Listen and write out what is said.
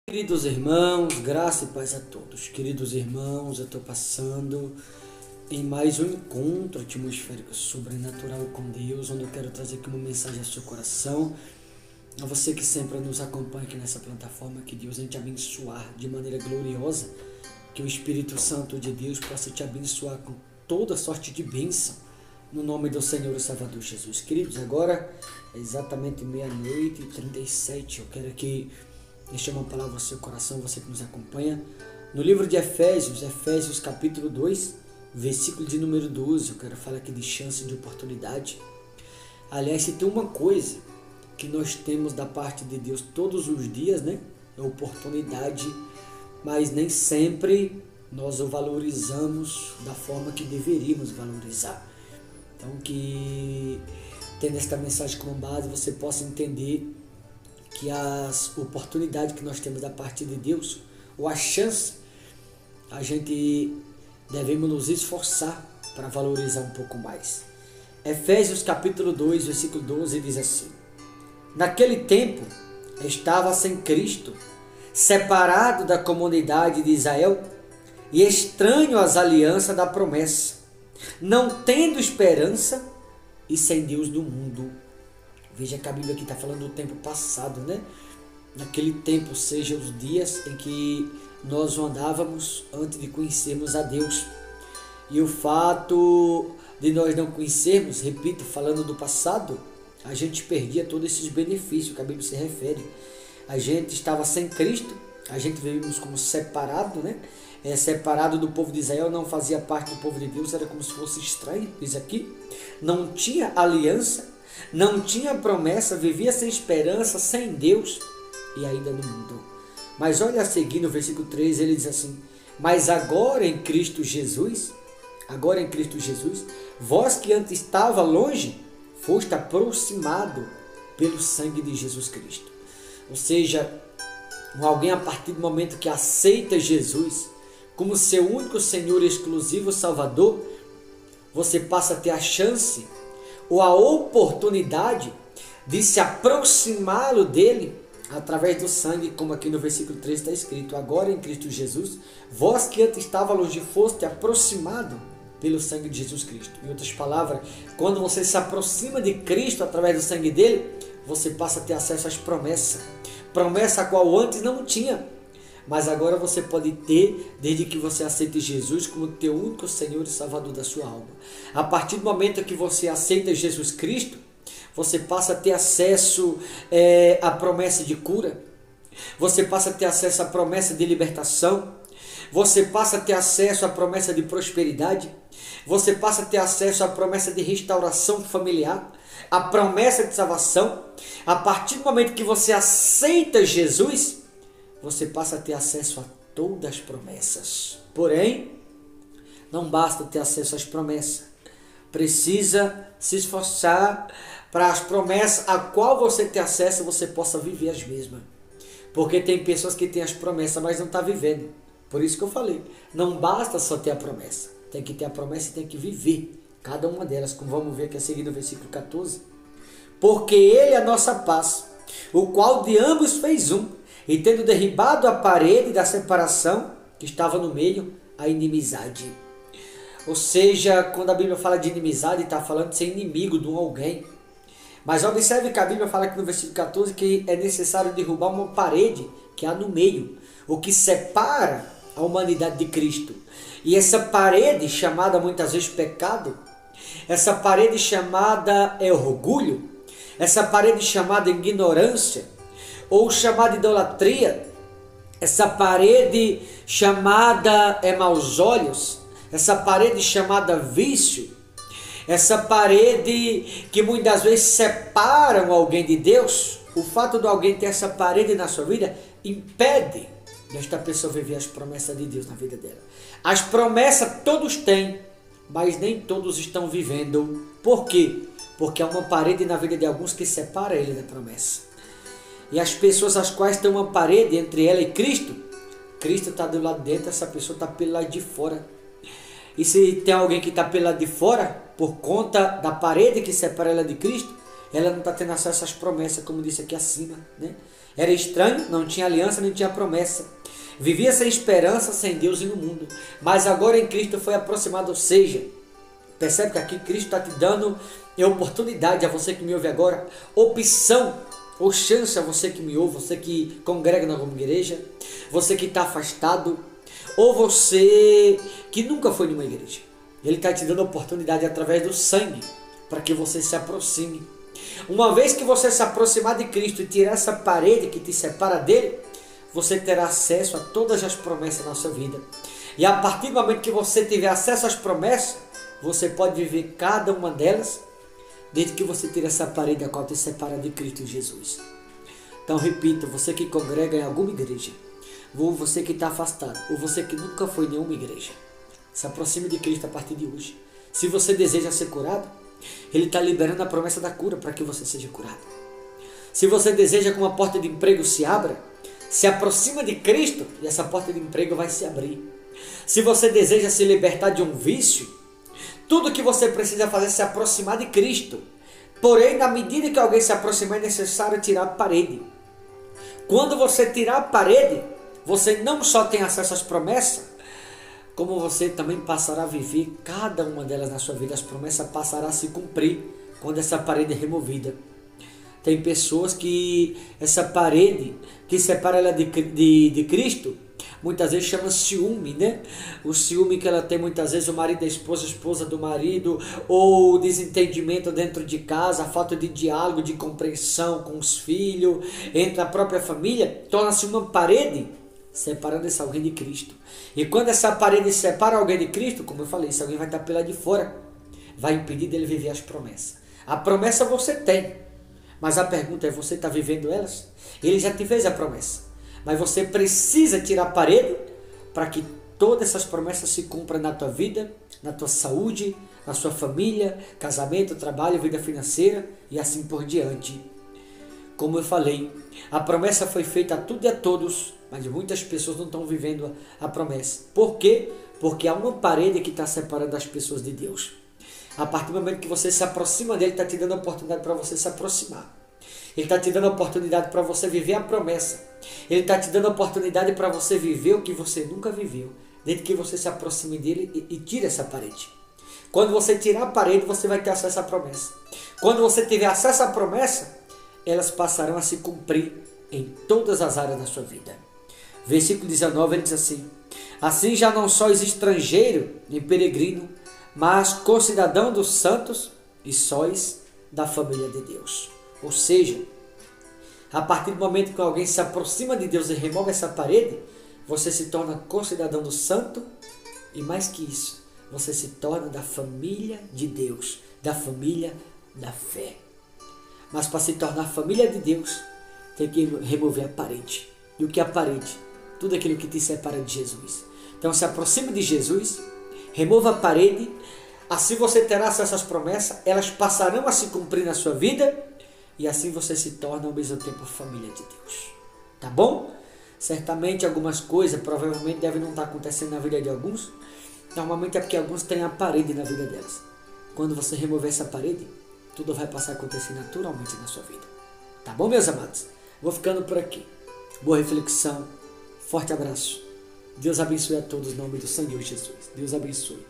Queridos irmãos, graça e paz a todos. Queridos irmãos, eu estou passando em mais um encontro atmosférico sobrenatural com Deus, onde eu quero trazer aqui uma mensagem ao seu coração. A você que sempre nos acompanha aqui nessa plataforma, que Deus venha te abençoar de maneira gloriosa, que o Espírito Santo de Deus possa te abençoar com toda sorte de bênção, no nome do Senhor e Salvador Jesus. Queridos, agora é exatamente 00:37. Eu quero que deixe uma palavra ao seu coração, você que nos acompanha, no livro de Efésios capítulo 2, versículo de número 12. Eu quero falar aqui de chance de oportunidade. Aliás, se tem uma coisa que nós temos da parte de Deus todos os dias, né? É oportunidade, mas nem sempre nós o valorizamos da forma que deveríamos valorizar. Então, que tendo esta mensagem como base, você possa entender que as oportunidades que nós temos da parte de Deus, ou a chance, a gente devemos nos esforçar para valorizar um pouco mais. Efésios capítulo 2, versículo 12 diz assim: naquele tempo estava sem Cristo, separado da comunidade de Israel e estranho às alianças da promessa, não tendo esperança e sem Deus no mundo. Veja que a Bíblia aqui está falando do tempo passado, né? Naquele tempo, ou seja, os dias em que nós andávamos antes de conhecermos a Deus. E o fato de nós não conhecermos, repito, falando do passado, a gente perdia todos esses benefícios que a Bíblia se refere. A gente estava sem Cristo, a gente vivíamos como separado, né? Separado do povo de Israel, não fazia parte do povo de Deus, era como se fosse estranho, diz aqui. Não tinha aliança, não tinha promessa, vivia sem esperança, sem Deus e ainda no mundo. Mas olha a seguir no versículo 3, ele diz assim: mas agora em Cristo Jesus, vós que antes estava longe, foste aproximado pelo sangue de Jesus Cristo. Ou seja, alguém a partir do momento que aceita Jesus como seu único Senhor e exclusivo Salvador, você passa a ter a chance ou a oportunidade de se aproximá-lo dele através do sangue, como aqui no versículo 3 está escrito: agora em Cristo Jesus, vós que antes estava longe, foste aproximado pelo sangue de Jesus Cristo. Em outras palavras, quando você se aproxima de Cristo através do sangue dele, você passa a ter acesso às promessas, promessa a qual antes não tinha, mas agora você pode ter, desde que você aceite Jesus como teu único Senhor e Salvador da sua alma. A partir do momento que você aceita Jesus Cristo, você passa a ter acesso à promessa de cura, você passa a ter acesso à promessa de libertação, você passa a ter acesso à promessa de prosperidade, você passa a ter acesso à promessa de restauração familiar, à promessa de salvação. A partir do momento que você aceita Jesus, você passa a ter acesso a todas as promessas. Porém, não basta ter acesso às promessas. Precisa se esforçar para as promessas a qual você tem acesso, você possa viver as mesmas. Porque tem pessoas que têm as promessas, mas não estão vivendo. Por isso que eu falei, não basta só ter a promessa. Tem que ter a promessa e tem que viver cada uma delas, como vamos ver aqui a seguir no versículo 14. Porque ele é a nossa paz, o qual de ambos fez um, e tendo derribado a parede da separação que estava no meio, a inimizade. Ou seja, quando a Bíblia fala de inimizade, está falando de ser inimigo de um alguém. Mas observe que a Bíblia fala aqui no versículo 14 que é necessário derrubar uma parede que há no meio, o que separa a humanidade de Cristo. E essa parede, chamada muitas vezes pecado, essa parede chamada orgulho, essa parede chamada ignorância, ou chamada idolatria, essa parede chamada maus olhos, essa parede chamada vício, essa parede que muitas vezes separam alguém de Deus. O fato de alguém ter essa parede na sua vida impede desta pessoa viver as promessas de Deus na vida dela. As promessas todos têm, mas nem todos estão vivendo. Por quê? Porque há uma parede na vida de alguns que separa ele da promessa. E as pessoas as quais tem uma parede entre ela e Cristo, Cristo está do lado de dentro, essa pessoa está pelo lado de fora. E se tem alguém que está pelo lado de fora, por conta da parede que separa ela de Cristo, ela não está tendo acesso às promessas, como disse aqui acima, né? Era estranho, não tinha aliança, nem tinha promessa. Vivia sem esperança, sem Deus e no mundo. Mas agora em Cristo foi aproximado, ou seja, percebe que aqui Cristo está te dando oportunidade a você que me ouve agora, opção ou chance a você que me ouve, você que congrega na alguma igreja, você que está afastado, ou você que nunca foi numa igreja. Ele está te dando oportunidade através do sangue para que você se aproxime. Uma vez que você se aproximar de Cristo e tirar essa parede que te separa dele, você terá acesso a todas as promessas na sua vida. E a partir do momento que você tiver acesso às promessas, você pode viver cada uma delas, desde que você tire essa parede a qual te separa de Cristo Jesus. Então repito, você que congrega em alguma igreja, ou você que está afastado, ou você que nunca foi em nenhuma igreja, se aproxime de Cristo a partir de hoje. Se você deseja ser curado, Ele está liberando a promessa da cura para que você seja curado. Se você deseja que uma porta de emprego se abra, se aproxima de Cristo e essa porta de emprego vai se abrir. Se você deseja se libertar de um vício, tudo que você precisa fazer é se aproximar de Cristo. Porém, na medida que alguém se aproximar, é necessário tirar a parede. Quando você tirar a parede, você não só tem acesso às promessas, como você também passará a viver cada uma delas na sua vida. As promessas passarão a se cumprir quando essa parede é removida. Tem pessoas que essa parede que separa ela de Cristo, muitas vezes chama ciúme, né? O ciúme que ela tem muitas vezes, o marido da esposa, a esposa do marido, ou o desentendimento dentro de casa, a falta de diálogo, de compreensão com os filhos, entre a própria família, torna-se uma parede separando esse alguém de Cristo. E quando essa parede separa alguém de Cristo, como eu falei, esse alguém vai estar pela de fora, vai impedir dele viver as promessas. A promessa você tem, mas a pergunta é, você está vivendo elas? Ele já te fez a promessa, mas você precisa tirar a parede para que todas essas promessas se cumpram na tua vida, na tua saúde, na sua família, casamento, trabalho, vida financeira e assim por diante. Como eu falei, a promessa foi feita a tudo e a todos, mas muitas pessoas não estão vivendo a promessa. Por quê? Porque há uma parede que está separando as pessoas de Deus. A partir do momento que você se aproxima dele, está te dando a oportunidade para você se aproximar. Ele está te dando a oportunidade para você viver a promessa. Ele está te dando a oportunidade para você viver o que você nunca viveu, desde que você se aproxime dele e tire essa parede. Quando você tirar a parede, você vai ter acesso à promessa. Quando você tiver acesso à promessa, elas passarão a se cumprir em todas as áreas da sua vida. Versículo 19, ele diz assim: assim já não sois estrangeiro nem peregrino, mas concidadão dos santos e sois da família de Deus. Ou seja, a partir do momento que alguém se aproxima de Deus e remove essa parede, você se torna concidadão do santo e mais que isso, você se torna da família de Deus, da família da fé. Mas para se tornar família de Deus, tem que remover a parede. E o que é a parede? Tudo aquilo que te separa de Jesus. Então se aproxime de Jesus, remova a parede, assim você terá acesso às promessas, elas passarão a se cumprir na sua vida, e assim você se torna ao mesmo tempo família de Deus. Tá bom? Certamente algumas coisas provavelmente devem não estar acontecendo na vida de alguns. Normalmente é porque alguns têm a parede na vida delas. Quando você remover essa parede, tudo vai passar a acontecer naturalmente na sua vida. Tá bom, meus amados? Vou ficando por aqui. Boa reflexão. Forte abraço. Deus abençoe a todos em nome do Senhor Jesus. Deus abençoe.